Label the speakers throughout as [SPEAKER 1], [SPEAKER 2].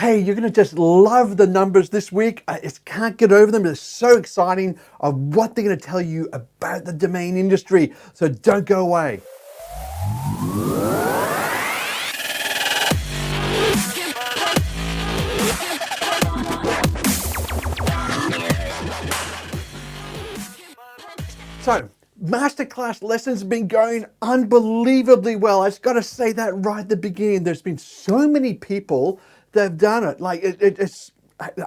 [SPEAKER 1] Hey, you're going to just love the numbers this week. I just can't get over them. They're so exciting of what they're going to tell you about the domain industry. So don't go away. So, masterclass lessons have been going unbelievably well. I just got to say that right at the beginning. There's been so many people that have done it. Like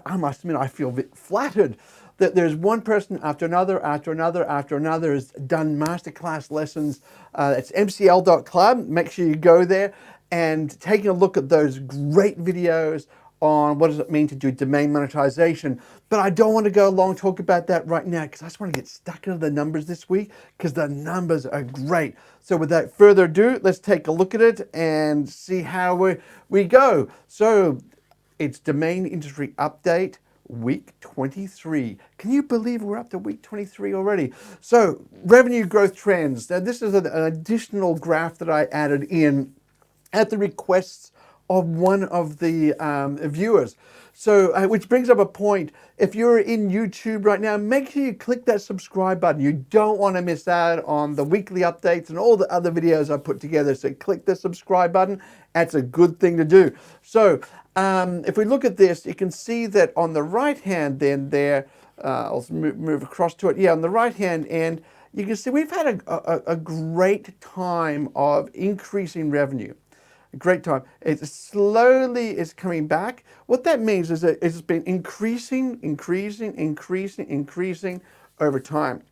[SPEAKER 1] I must admit, I feel a bit flattered that there's one person after another, has done masterclass lessons. It's mcl.club. Make sure you go there and taking a look at those great videos on what does it mean to do domain monetization. But I don't want to go long talk about that right now because I just want to get stuck into the numbers this week because the numbers are great. So without further ado, let's take a look at it and see how we go. So it's Domain Industry Update week 23. Can you believe we're up to week 23 already? So revenue growth trends. Now this is an additional graph that I added in at the requests of one of the viewers. So, which brings up a point. If you're in YouTube right now, make sure you click that subscribe button. You don't want to miss out on the weekly updates and all the other videos I put together. So click the subscribe button. That's a good thing to do. So if we look at this, you can see that on the right hand then there, I'll move across to it. Yeah, on the right hand end, you can see we've had a great time of increasing revenue. A great time. It slowly is coming back. What that means is that it's been increasing over time.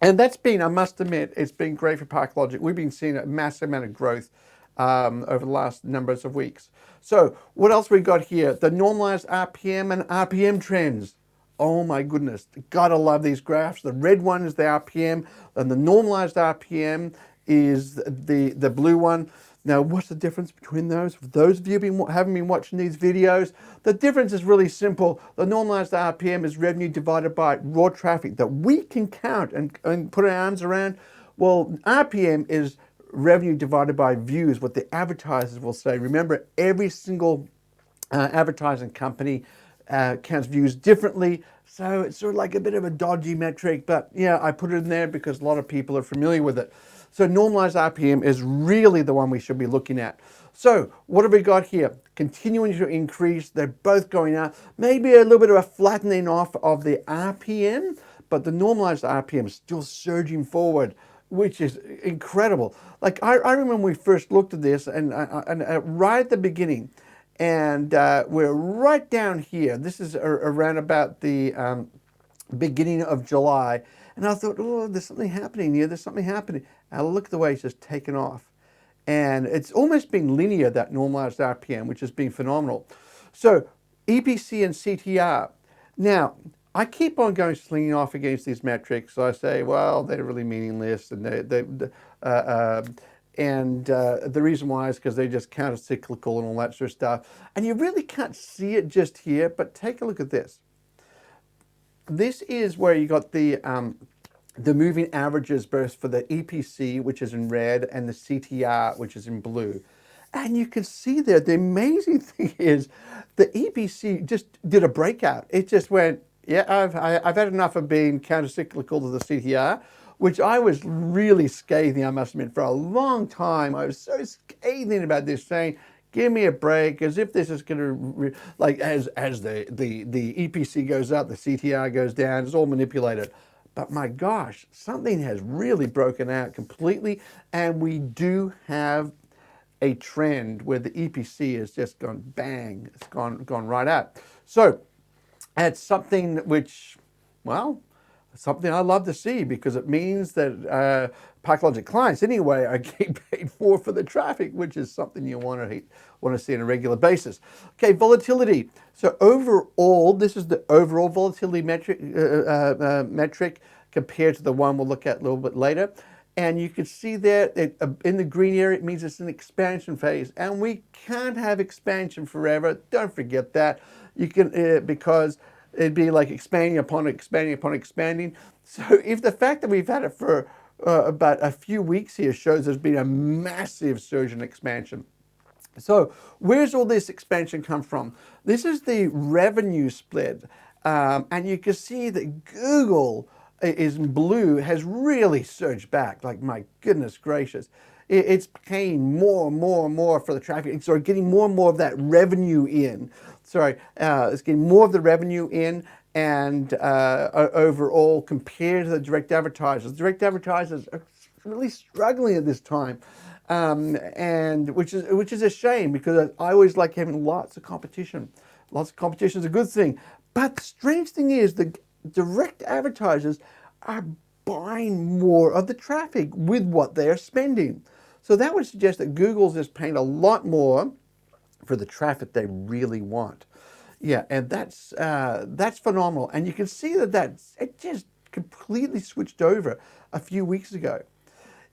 [SPEAKER 1] And that's been, I must admit, it's been great for ParkLogic. We've been seeing a massive amount of growth over the last numbers of weeks. So what else we got here? The normalized RPM and RPM trends. Oh my goodness, gotta love these graphs. The red one is the RPM and the normalized RPM is the blue one. Now, what's the difference between those? For those of you who haven't been watching these videos, the difference is really simple. The normalized RPM is revenue divided by raw traffic that we can count and put our arms around. Well, RPM is revenue divided by views, what the advertisers will say. Remember, every single advertising company counts views differently. So it's sort of like a bit of a dodgy metric, but yeah, I put it in there because a lot of people are familiar with it. So normalized RPM is really the one we should be looking at. So what have we got here? Continuing to increase, they're both going up. Maybe a little bit of a flattening off of the RPM, but the normalized RPM is still surging forward, which is incredible. Like I remember when we first looked at this and right at the beginning, and we're right down here. This is around about the beginning of July. And I thought, oh, there's something happening here. There's something happening. And look at the way it's just taken off. And it's almost been linear, that normalized RPM, which has been phenomenal. So EPC and CTR. Now, I keep on going slinging off against these metrics. So I say, well, they're really meaningless. And the reason why is because they're just counter-cyclical and all that sort of stuff. And you really can't see it just here, but take a look at this. This is where you got the moving averages both for the EPC, which is in red, and the CTR, which is in blue. And you can see there, the amazing thing is the EPC just did a breakout. It just went, yeah, I've had enough of being counter-cyclical to the CTR, which I was really scathing, I must admit, for a long time. I was so scathing about this, saying, give me a break, as if this is going to, like, as the EPC goes up, the CTR goes down, it's all manipulated. But my gosh, something has really broken out completely, and we do have a trend where the EPC has just gone bang, it's gone right out. So that's something which, well, something I love to see because it means that ParkLogic clients anyway are getting paid more for the traffic, which is something you want to see on a regular basis. Okay, volatility. So overall, this is the overall volatility metric compared to the one we'll look at a little bit later. And you can see there in the green area, it means it's an expansion phase. And we can't have expansion forever. Don't forget that. You can, because it'd be like expanding upon expanding. So if the fact that we've had it for about a few weeks here shows there's been a massive surge in expansion. So where's all this expansion come from? This is the revenue split. And you can see that Google is in blue has really surged back. Like, my goodness gracious. It's paying more and more and more for the traffic. Sorry, getting more and more of that revenue in. It's getting more of the revenue in, and overall compared to the direct advertisers. Direct advertisers are really struggling at this time. And which is a shame, because I always like having lots of competition. Lots of competition is a good thing. But the strange thing is, the direct advertisers are buying more of the traffic with what they're spending. So that would suggest that Google's just paying a lot more for the traffic they really want. Yeah, and that's phenomenal. And you can see that it just completely switched over a few weeks ago.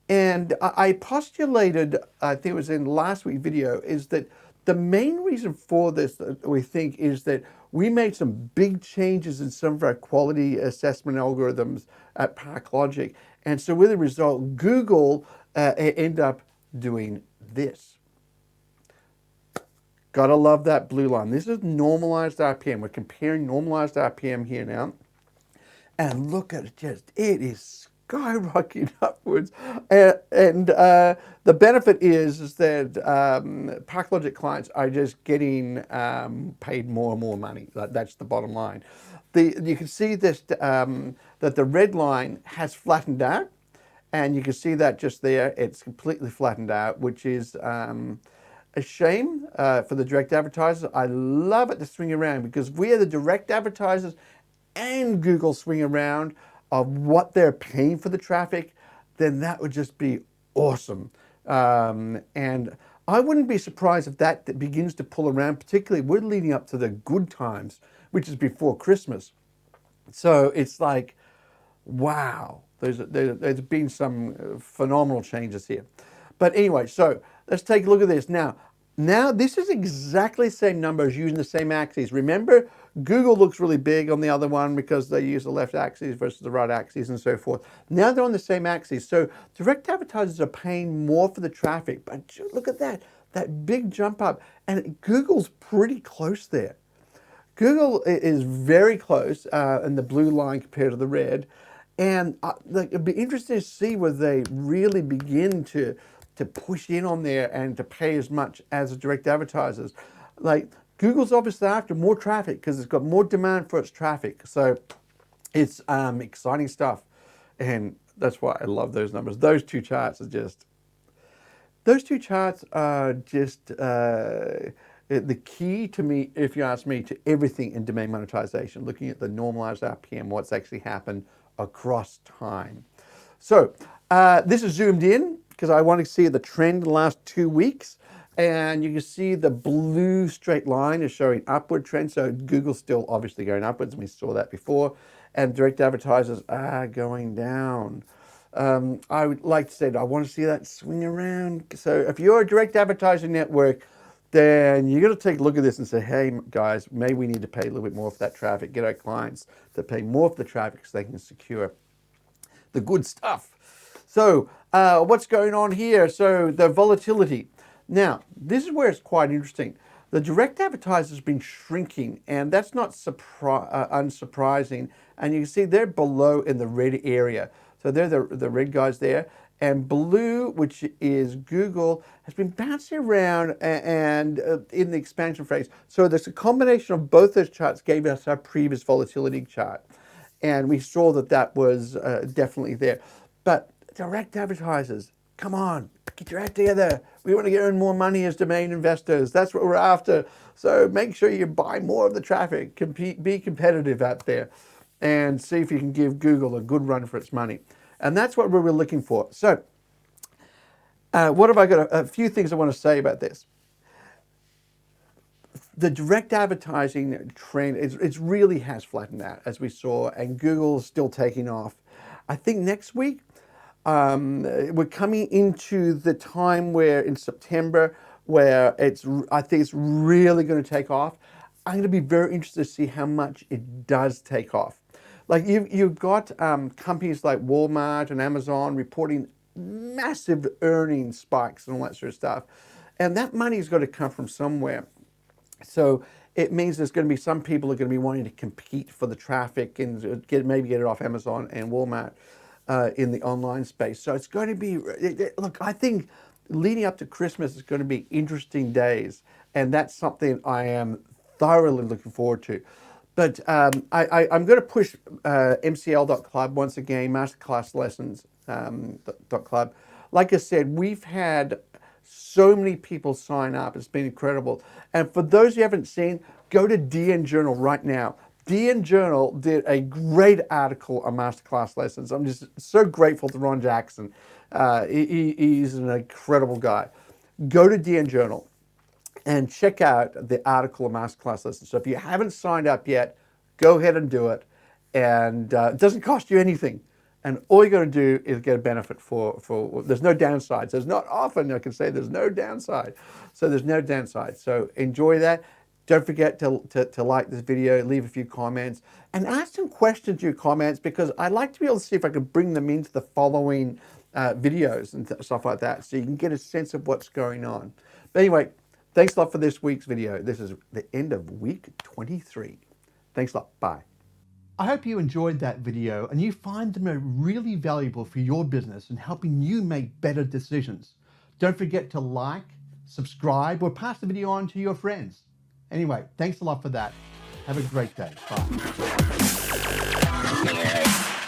[SPEAKER 1] And I postulated, I think it was in last week's video, is that the main reason for this, we think, is that we made some big changes in some of our quality assessment algorithms at ParkLogic. And so with the result, Google ended up doing this. Gotta love that blue line. This is normalized RPM. We're comparing normalized RPM here now. And look at it, it is skyrocketing upwards. And the benefit is that ParkLogic clients are just getting paid more and more money. That's the bottom line. You can see this, that the red line has flattened out. And you can see that just there, it's completely flattened out, which is a shame for the direct advertisers. I love it to swing around, because we are the direct advertisers and Google swing around of what they're paying for the traffic, then that would just be awesome. And I wouldn't be surprised if that begins to pull around, particularly we're leading up to the good times, which is before Christmas. So it's like, wow, there's been some phenomenal changes here. But anyway, so let's take a look at this. Now this is exactly the same numbers using the same axes. Remember, Google looks really big on the other one because they use the left axis versus the right axis and so forth. Now they're on the same axis. So direct advertisers are paying more for the traffic. But look at that big jump up. And Google's pretty close there. Google is very close in the blue line compared to the red. And it'd be interesting to see whether they really begin to push in on there and to pay as much as the direct advertisers. Like, Google's obviously after more traffic because it's got more demand for its traffic. So it's exciting stuff. And that's why I love those numbers. Those two charts are just the key to me, if you ask me, to everything in domain monetization, looking at the normalized RPM, what's actually happened across time. So this is zoomed in because I want to see the trend in the last 2 weeks. And you can see the blue straight line is showing upward trend. So Google's still obviously going upwards, and we saw that before. And direct advertisers are going down. I would like to say that I want to see that swing around. So if you're a direct advertising network, then you got to take a look at this and say, hey, guys, maybe we need to pay a little bit more for that traffic. Get our clients to pay more for the traffic so they can secure the good stuff. So what's going on here? So the volatility. Now, this is where it's quite interesting. The direct advertisers have been shrinking, and that's not unsurprising. And you can see they're below in the red area. So they're the red guys there. And blue, which is Google, has been bouncing around and in the expansion phase. So there's a combination of both those charts gave us our previous volatility chart. And we saw that was definitely there. But direct advertisers, come on, get your act together. We want to earn more money as domain investors. That's what we're after. So make sure you buy more of the traffic, be competitive out there, and see if you can give Google a good run for its money. And that's what we're looking for. So what have I got? A few things I want to say about this. The direct advertising trend, it really has flattened out, as we saw, and Google is still taking off. I think next week, we're coming into the time where in September, where I think it's really going to take off. I'm going to be very interested to see how much it does take off. Like you've got companies like Walmart and Amazon reporting massive earnings spikes and all that sort of stuff. And that money is going to come from somewhere. So it means there's going to be some people are going to be wanting to compete for the traffic and maybe get it off Amazon and Walmart in the online space. So it's going to be, look, I think leading up to Christmas is going to be interesting days. And that's something I am thoroughly looking forward to. But I'm going to push MCL.club once again, Masterclass Lessons .club. Like I said, we've had so many people sign up. It's been incredible. And for those who haven't seen, go to DN Journal right now. DN Journal did a great article on Masterclass Lessons. I'm just so grateful to Ron Jackson. He's an incredible guy. Go to DN Journal and check out the article of Masterclass Lessons. So if you haven't signed up yet, go ahead and do it. And it doesn't cost you anything. And all you got to do is get a benefit for there's no downsides. There's not often I can say there's no downside. So there's no downside. So enjoy that. Don't forget to like this video, leave a few comments, and ask some questions in your comments, because I'd like to be able to see if I can bring them into the following videos and stuff like that, so you can get a sense of what's going on. But anyway, thanks a lot for this week's video. This is the end of week 23. Thanks a lot. Bye. I hope you enjoyed that video and you find them really valuable for your business and helping you make better decisions. Don't forget to like, subscribe, or pass the video on to your friends. Anyway, thanks a lot for that. Have a great day. Bye.